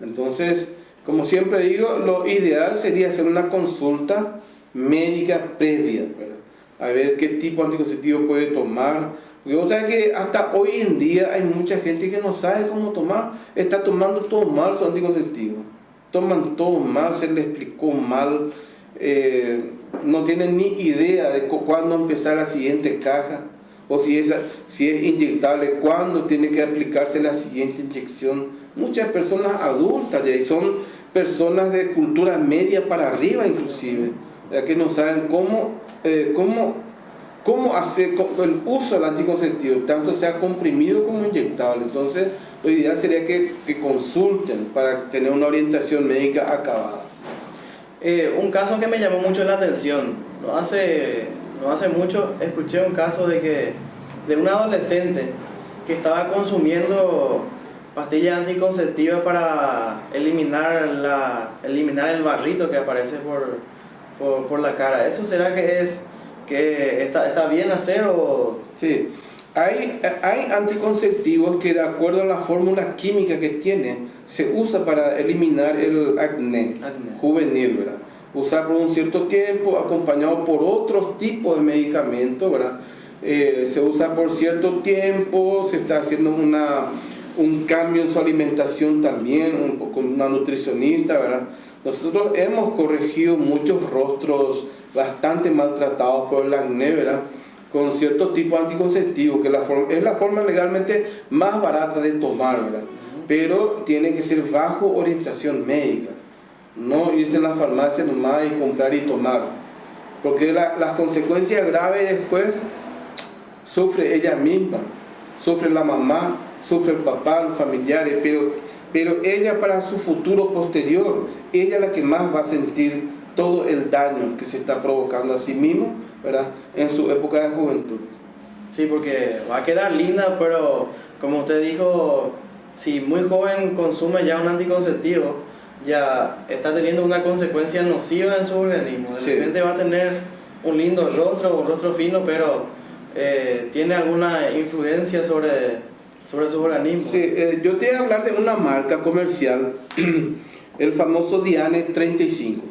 B: Entonces, como siempre digo, lo ideal sería hacer una consulta médica previa, ¿verdad? A ver qué tipo de anticonceptivo puede tomar. Porque vos sabés que hasta hoy en día hay mucha gente que no sabe cómo tomar, está tomando todo mal su anticonceptivo. Toman todo mal, se les explicó mal, no tienen ni idea de cuándo empezar la siguiente caja, o si es inyectable, cuándo tiene que aplicarse la siguiente inyección. Muchas personas adultas ya, y son personas de cultura media para arriba inclusive, ya que no saben cómo hacer el uso del anticonceptivo, tanto sea comprimido como inyectable. Entonces, lo ideal sería que consulten para tener una orientación médica acabada.
A: Un caso que me llamó mucho la atención, no hace mucho escuché un caso de un adolescente que estaba consumiendo pastillas anticonceptivas para eliminar el barrito que aparece por la cara. ¿Eso será que está bien hacer o...?
B: Sí, hay anticonceptivos que de acuerdo a la fórmula química que tiene, se usa para eliminar el acné juvenil, ¿verdad? Usar por un cierto tiempo, acompañado por otros tipos de medicamentos, ¿verdad? Se usa por cierto tiempo, se está haciendo un cambio en su alimentación también, con una nutricionista, ¿verdad? Nosotros hemos corregido muchos rostros bastante maltratados por el acné, ¿verdad? Con cierto tipo de anticonceptivo, que es la forma legalmente más barata de tomar, ¿verdad? Pero tiene que ser bajo orientación médica. No irse en la farmacia nomás y comprar y tomar, porque las consecuencias graves después sufre ella misma, sufre la mamá, sufre el papá, los familiares, pero ella para su futuro posterior, ella es la que más va a sentir todo el daño que se está provocando a sí mismo, ¿verdad? En su época de juventud.
A: Sí, porque va a quedar linda, pero como usted dijo, si muy joven consume ya un anticonceptivo, ya está teniendo una consecuencia nociva en su organismo. De repente va a tener un lindo rostro, un rostro fino, pero tiene alguna influencia sobre su organismo.
B: Sí, yo te voy a hablar de una marca comercial, el famoso Diane 35.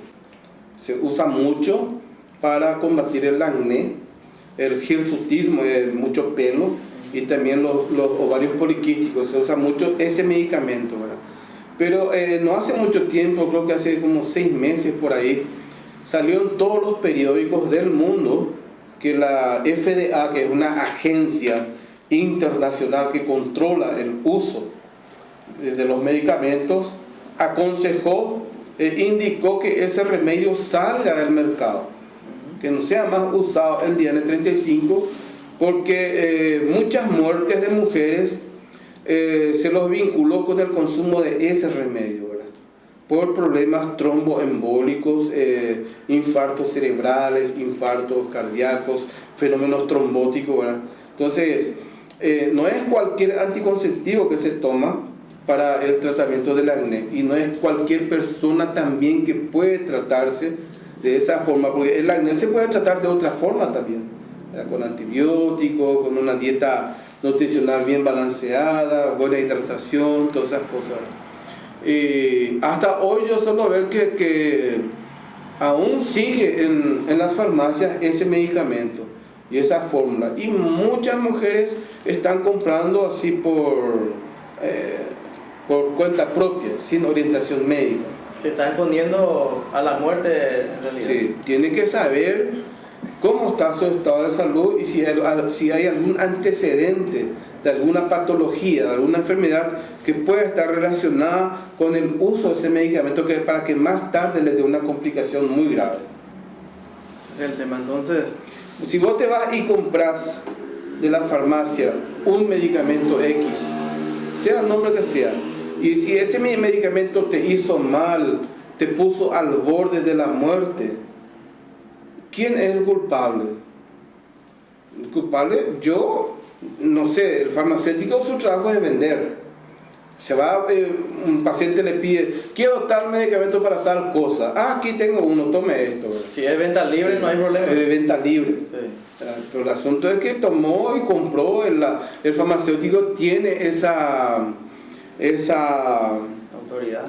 B: Se usa mucho para combatir el acné, el hirsutismo, mucho pelo, y también los ovarios poliquísticos. Se usa mucho ese medicamento, ¿verdad? Pero no hace mucho tiempo, creo que hace como 6 meses por ahí, salió en todos los periódicos del mundo que la FDA, que es una agencia internacional que controla el uso de los medicamentos, aconsejó, indicó que ese remedio salga del mercado, que no sea más usado el Diane 35, porque muchas muertes de mujeres se los vinculó con el consumo de ese remedio, ¿verdad? Por problemas tromboembólicos, infartos cerebrales, infartos cardíacos, fenómenos trombóticos, ¿verdad? Entonces, no es cualquier anticonceptivo que se toma para el tratamiento del acné, y no es cualquier persona también que puede tratarse de esa forma, porque el acné se puede tratar de otra forma también. con antibióticos, con una dieta nutricional bien balanceada, buena hidratación, todas esas cosas. Hasta hoy yo suelo ver que aún sigue en las farmacias ese medicamento y esa fórmula, y muchas mujeres están comprando así por cuenta propia, sin orientación médica.
A: Se está exponiendo a la muerte en realidad.
B: Sí, tiene que saber cómo está su estado de salud y si hay algún antecedente de alguna patología, de alguna enfermedad que pueda estar relacionada con el uso de ese medicamento, que para que más tarde le dé una complicación muy grave.
A: El tema, entonces,
B: si vos te vas y compras de la farmacia un medicamento X, sea el nombre que sea, y si ese medicamento te hizo mal, te puso al borde de la muerte, ¿quién es el culpable? El culpable, yo no sé, el farmacéutico, su trabajo es vender. Se va, un paciente le pide, quiero tal medicamento para tal cosa. Ah, aquí tengo uno, tome esto.
A: Si es venta libre, sí, no hay problema.
B: Es de venta libre.
A: Sí.
B: Pero el asunto es que tomó y compró, el farmacéutico tiene esa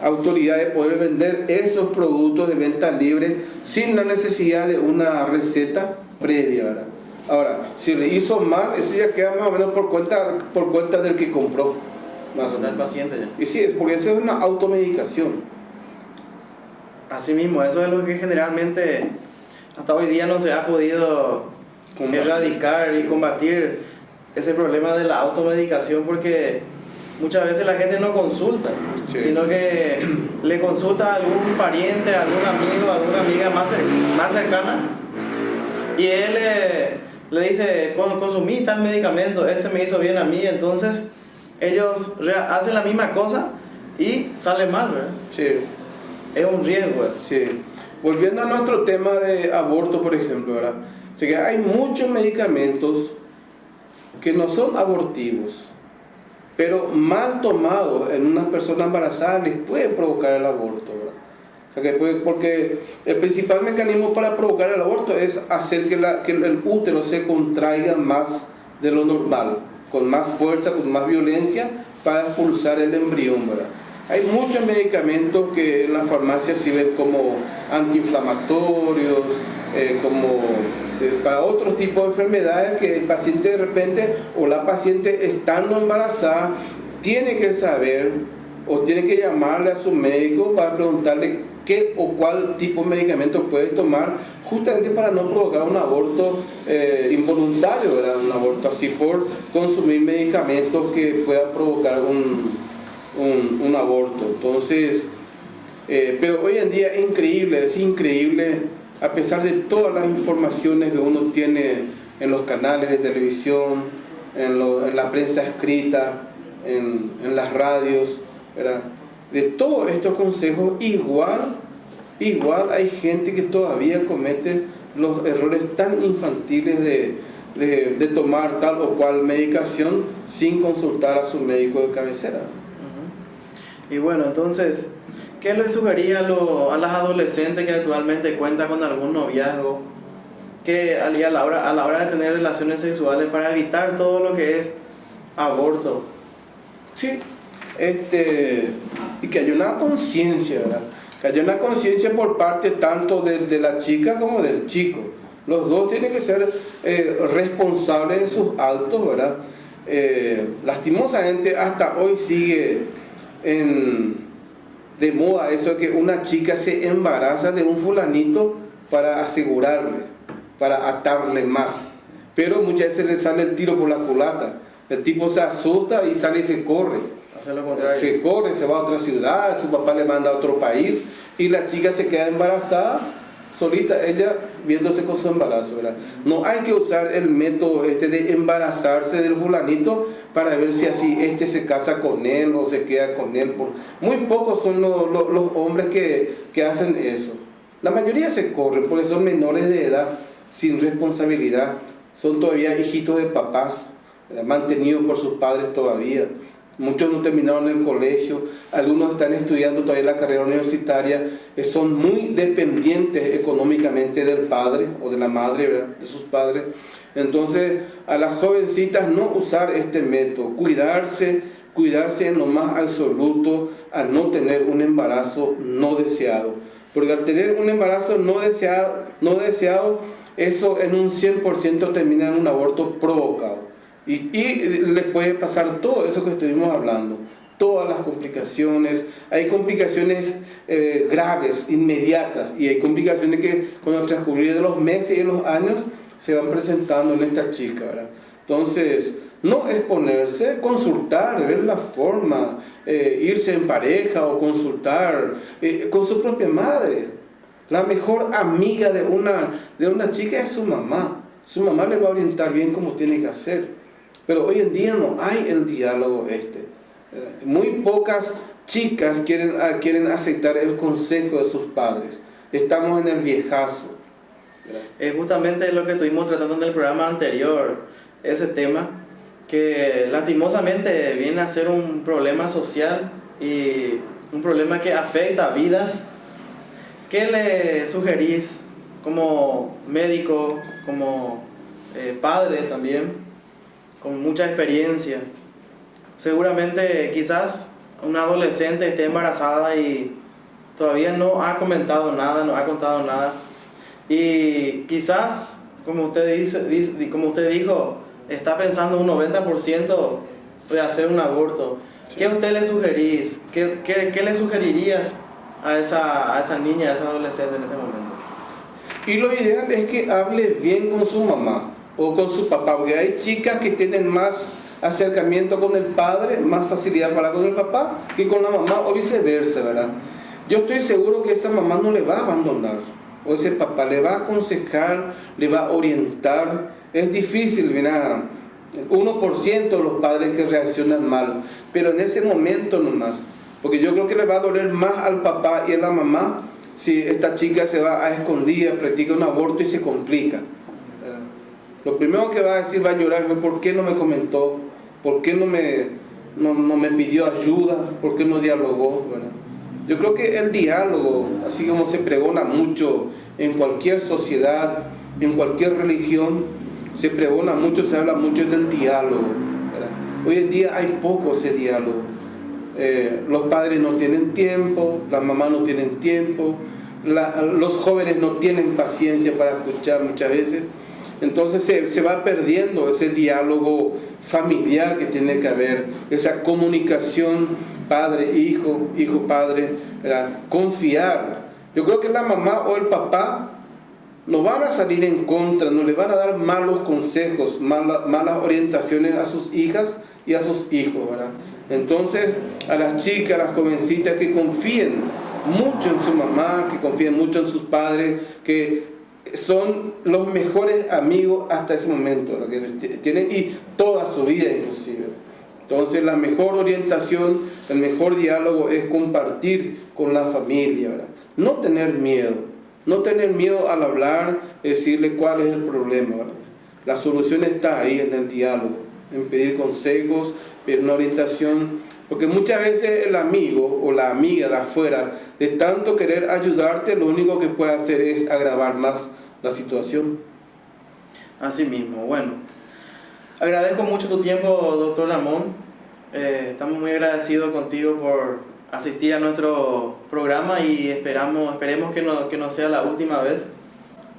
B: autoridad de poder vender esos productos de venta libre sin la necesidad de una receta previa, ¿verdad? Ahora, si le hizo mal, eso ya queda más o menos por cuenta del que compró, más o menos.
A: Del paciente ya.
B: Y sí, es porque eso es una automedicación.
A: Asimismo, eso es lo que generalmente hasta hoy día no se ha podido erradicar y combatir ese problema de la automedicación, porque muchas veces la gente no consulta, sí, sino que le consulta a algún pariente, a algún amigo, a alguna amiga más cercana, y él le dice, consumí tal medicamento, este me hizo bien a mí. Entonces ellos hacen la misma cosa y sale mal, ¿verdad?
B: Sí.
A: Es un riesgo eso.
B: Sí. Volviendo a nuestro tema de aborto, por ejemplo, ¿verdad? O sea que hay muchos medicamentos que no son abortivos, pero mal tomados en una persona embarazada les puede provocar el aborto, ¿verdad? O sea que porque el principal mecanismo para provocar el aborto es hacer que el útero se contraiga más de lo normal, con más fuerza, con más violencia, para expulsar el embrión, ¿verdad? Hay muchos medicamentos que en la farmacia sirven como antiinflamatorios, para otros tipos de enfermedades que el paciente de repente, o la paciente estando embarazada, tiene que saber o tiene que llamarle a su médico para preguntarle qué o cuál tipo de medicamento puede tomar, justamente para no provocar un aborto involuntario, ¿verdad? Un aborto así por consumir medicamentos que puedan provocar un aborto. Entonces, pero hoy en día es increíble, a pesar de todas las informaciones que uno tiene en los canales de televisión, en la prensa escrita, en las radios, ¿verdad? De todos estos consejos, igual hay gente que todavía comete los errores tan infantiles de tomar tal o cual medicación sin consultar a su médico de cabecera.
A: Y bueno, entonces, ¿qué le sugería a las adolescentes que actualmente cuentan con algún noviazgo, que a la hora de tener relaciones sexuales, para evitar todo lo que es aborto?
B: Sí, y que haya una conciencia, ¿verdad? Que haya una conciencia por parte tanto de la chica como del chico. Los dos tienen que ser responsables de sus actos, ¿verdad? Lastimosamente hasta hoy sigue de moda eso de que una chica se embaraza de un fulanito para asegurarle, para atarle más, pero muchas veces le sale el tiro por la culata. El tipo se asusta y sale y se corre. Se corre, se va a otra ciudad, su papá le manda a otro país y la chica se queda embarazada solita, ella viéndose con su embarazo, ¿verdad? No hay que usar el método de embarazarse del fulanito para ver si así se casa con él o se queda con él. Muy pocos son los hombres que hacen eso. La mayoría se corren porque son menores de edad, sin responsabilidad, son todavía hijitos de papás, mantenidos por sus padres todavía. Muchos no terminaron el colegio, algunos están estudiando todavía la carrera universitaria, son muy dependientes económicamente del padre o de la madre, ¿verdad? De sus padres. Entonces, a las jovencitas no usar este método, cuidarse en lo más absoluto, a no tener un embarazo no deseado. Porque al tener un embarazo no deseado, eso en un 100% termina en un aborto provocado. Y le puede pasar todo eso que estuvimos hablando, todas las complicaciones. Hay complicaciones graves, inmediatas, y hay complicaciones que con el transcurrir de los meses y de los años se van presentando en esta chica, ¿verdad? Entonces, no exponerse, consultar, ver la forma, irse en pareja o consultar con su propia madre. La mejor amiga de una chica es su mamá. Su mamá le va a orientar bien cómo tiene que hacer. Pero hoy en día no hay el diálogo Muy pocas chicas quieren aceptar el consejo de sus padres. Estamos en el viejazo.
A: Es justamente lo que estuvimos tratando en el programa anterior, ese tema que lastimosamente viene a ser un problema social y un problema que afecta a vidas. ¿Qué le sugerís como médico, como padre también, con mucha experiencia? Seguramente quizás una adolescente esté embarazada y todavía no ha comentado nada, no ha contado nada. Y quizás, como usted dijo, está pensando un 90% de hacer un aborto. Sí. ¿Qué usted le sugerís? ¿Qué le sugerirías a esa niña, a esa adolescente en este momento?
B: Y lo ideal es que hable bien con su mamá o con su papá, porque hay chicas que tienen más acercamiento con el padre, más facilidad para con el papá que con la mamá, o viceversa, ¿verdad? Yo estoy seguro que esa mamá no le va a abandonar, o ese papá le va a aconsejar, le va a orientar. Es difícil, mira, 1% de los padres que reaccionan mal, pero en ese momento nomás, porque yo creo que le va a doler más al papá y a la mamá si esta chica se va a escondidas, practica un aborto y se complica. Lo primero que va a decir, va a llorar, ¿por qué no me comentó? ¿Por qué no me pidió ayuda? ¿Por qué no dialogó? ¿Verdad? Yo creo que el diálogo, así como se pregona mucho en cualquier sociedad, en cualquier religión, se pregona mucho, se habla mucho del diálogo, ¿verdad? Hoy en día hay poco ese diálogo. Los padres no tienen tiempo, las mamás no tienen tiempo, los jóvenes no tienen paciencia para escuchar muchas veces. Entonces se va perdiendo ese diálogo familiar que tiene que haber, esa comunicación padre-hijo, hijo-padre, ¿verdad? Confiar. Yo creo que la mamá o el papá no van a salir en contra, no le van a dar malos consejos, malas orientaciones a sus hijas y a sus hijos, ¿verdad? Entonces, a las chicas, a las jovencitas que confíen mucho en su mamá, que confíen mucho en sus padres, que son los mejores amigos hasta ese momento, lo que tienen, y toda su vida inclusive. Entonces, la mejor orientación, el mejor diálogo es compartir con la familia, ¿verdad? No tener miedo. No tener miedo al hablar, decirle cuál es el problema, ¿verdad? La solución está ahí en el diálogo, en pedir consejos, pedir una orientación, porque muchas veces el amigo o la amiga de afuera, de tanto querer ayudarte, lo único que puede hacer es agravar más la situación.
A: Así mismo, bueno. Agradezco mucho tu tiempo, doctor Ramón. Estamos muy agradecidos contigo por asistir a nuestro programa y esperemos que no sea la última vez.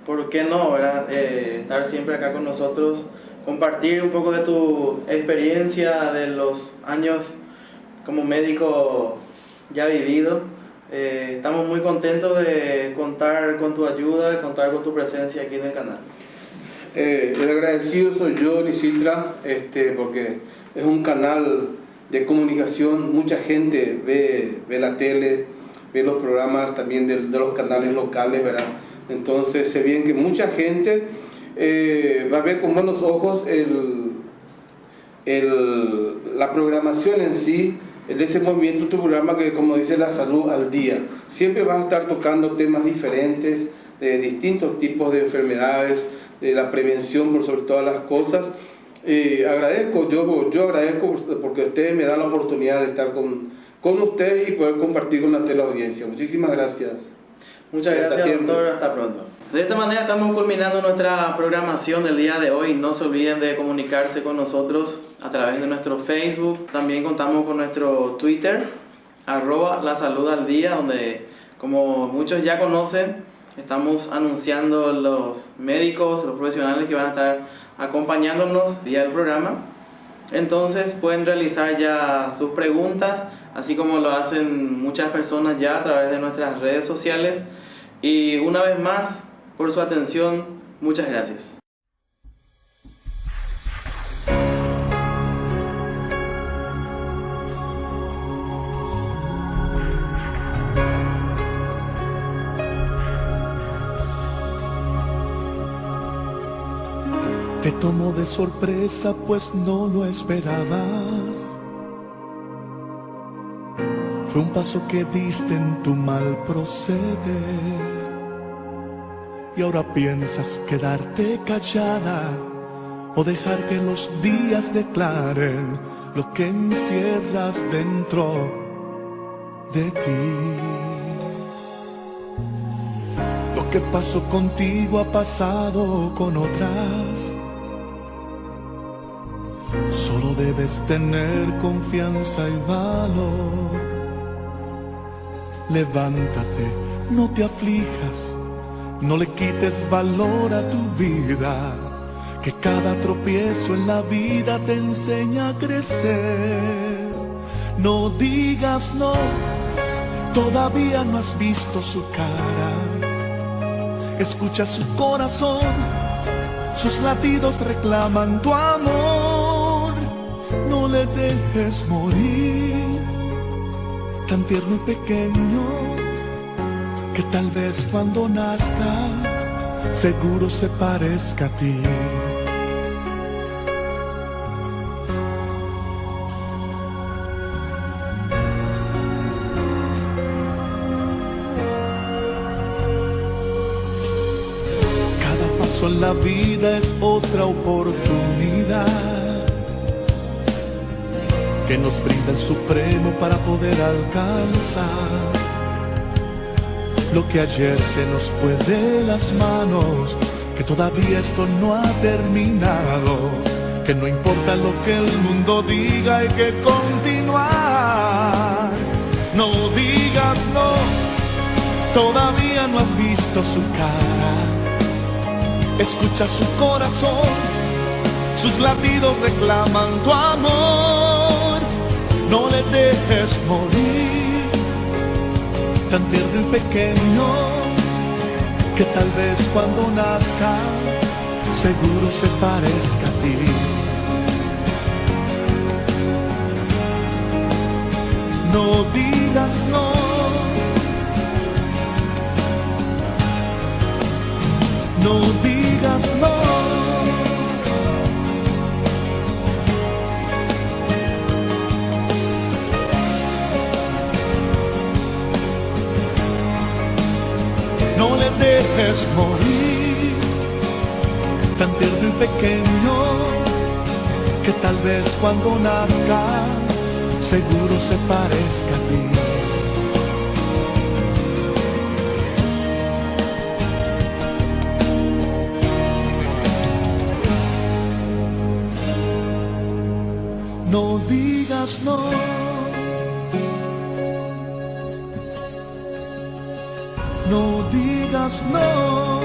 A: ¿Por qué no, verdad? Estar siempre acá con nosotros, compartir un poco de tu experiencia, de los años como médico ya vivido. Estamos muy contentos de contar con tu ayuda, contar con tu presencia aquí en el canal.
B: El agradecido soy yo, Lisitra, porque es un canal de comunicación. Mucha gente ve la tele, ve los programas también de los canales locales, ¿verdad? Entonces se ve que mucha gente va a ver con buenos ojos la programación en sí, de ese movimiento, tu programa que, como dice, La Salud al Día. Siempre vas a estar tocando temas diferentes, de distintos tipos de enfermedades, de la prevención por sobre todas las cosas. Yo agradezco porque ustedes me dan la oportunidad de estar con ustedes y poder compartir con la teleaudiencia. Muchísimas gracias.
A: Muchas gracias,
B: siempre.
A: doctor. Hasta pronto. De esta manera estamos culminando nuestra programación del día de hoy. No se olviden de comunicarse con nosotros a través de nuestro Facebook. También contamos con nuestro Twitter, @lasaludaldía, donde, como muchos ya conocen, estamos anunciando los médicos, los profesionales que van a estar acompañándonos día del programa. Entonces pueden realizar ya sus preguntas, así como lo hacen muchas personas ya a través de nuestras redes sociales. Y una vez más, por su atención, muchas gracias.
C: Te tomó de sorpresa, pues no lo esperabas. Fue un paso que diste en tu mal proceder. Y ahora piensas quedarte callada o dejar que los días declaren lo que encierras dentro de ti. Lo que pasó contigo ha pasado con otras. Solo debes tener confianza y valor. Levántate, no te aflijas, no le quites valor a tu vida, que cada tropiezo en la vida te enseña a crecer. No digas no, todavía no has visto su cara. Escucha su corazón, sus latidos reclaman tu amor. No le dejes morir, tan tierno y pequeño, que tal vez cuando nazca, seguro se parezca a ti. Cada paso en la vida es otra oportunidad que nos brinda el Supremo para poder alcanzar lo que ayer se nos fue de las manos, que todavía esto no ha terminado, que no importa lo que el mundo diga, hay que continuar. No digas no, todavía no has visto su cara. Escucha su corazón, sus latidos reclaman tu amor. No le dejes morir, tan tierno y pequeño, que tal vez cuando nazca, seguro se parezca a ti. No digas no, no digas no. No le dejes morir, tan tierno y pequeño, que tal vez cuando nazca, seguro se parezca a ti. No digas no, no digas no.